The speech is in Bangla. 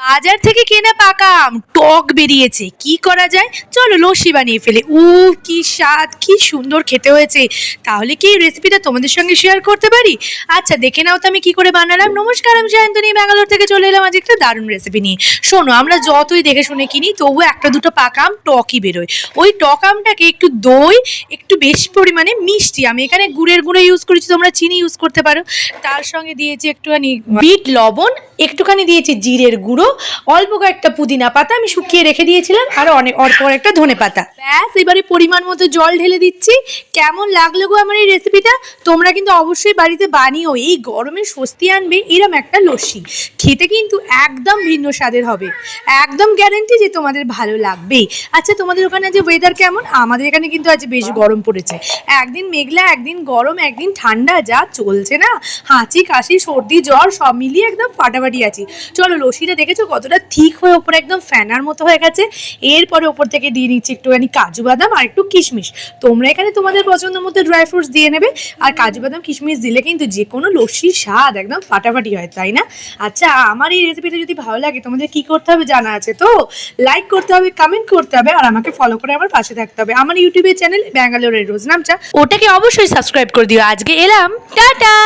বাজার থেকে কেনা পাকা আম টক বেরিয়েছে, কি করা যায়? চলো লস্যি বানিয়ে ফেলে। কি স্বাদ, কি সুন্দর খেতে হয়েছে। তাহলে কি এই রেসিপিটা তোমাদের সঙ্গে শেয়ার করতে পারি? আচ্ছা দেখে নাও তো আমি কি করে বানালাম। নমস্কার, আমি সায়ন্তনী, ব্যাঙ্গালোর থেকে চলে এলাম আজ একটা দারুণ রেসিপি নিয়ে। শোনো, আমরা যতই দেখে শুনে কিনি তবুও একটা দুটো পাকা আম টকই বেরোয়। ওই টক আমটাকে একটু দই, একটু বেশি পরিমাণে মিষ্টি, আমি এখানে গুড়ের গুঁড়ো ইউজ করেছি, তোমরা চিনি ইউজ করতে পারো, তার সঙ্গে দিয়েছি একটুখানি বিট লবণ, একটুখানি দিয়েছি জিরের গুঁড়ো, অল্প কয়েকটা পুদিনা পাতা আমি শুকিয়ে রেখে দিয়েছিলাম, আর অল্প একটা ধনে পাতা। ব্যাস, এবারে পরিমাণ মতো জল ঢেলে দিচ্ছি। কেমন লাগলো গো আমার এই রেসিপিটা? তোমরা কিন্তু অবশ্যই বাড়িতে বানিও, এই গরমে স্বস্তি আনবে এরম একটা লস্যি। খেতে কিন্তু একদম ভিন্ন স্বাদের হবে, একদম গ্যারান্টি যে তোমাদের ভালো লাগবেই। আচ্ছা তোমাদের ওখানে আজ ওয়েদার কেমন? আমাদের এখানে কিন্তু আজ বেশ গরম পড়েছে। একদিন মেঘলা, একদিন গরম, একদিন ঠান্ডা, যা চলছে না, হাঁচি কাশি সর্দি জ্বর সব মিলিয়ে একদম ফাটাফাটি আছি। চলো, লস্যিটা দেখেছো কতটা ঠিক হয়ে ওপরে একদম ফ্যানার মতো হয়ে গেছে। এরপরে ওপর থেকে দিয়ে নিচ্ছি একটুখানি কাজু বাদাম আর একটু কিশমিশ। তোমরা এখানে তোমাদের পছন্দ মতো ড্রাই ফ্রুটস দিয়ে নেবে, আর কাজু বাদাম কিশমিশ দিলে কিন্তু যে কোনো লস্যির স্বাদ একদম ফাটাফাটি হয়, তাই না? আচ্ছা, আমার এই রেসিপিটা যদি ভালো লাগে তোমাদের কি করতে হবে জানা আছে তো? লাইক করতে হবে, কমেন্ট করতে হবে, আর আমাকে ফলো করে আমার পাশে থাকতে হবে। আমার ইউটিউবের চ্যানেল ব্যাঙ্গালোরের রোজ নামটা, ওটাকে অবশ্যই সাবস্ক্রাইব করে দিও। আজকে এলাম, টাটা।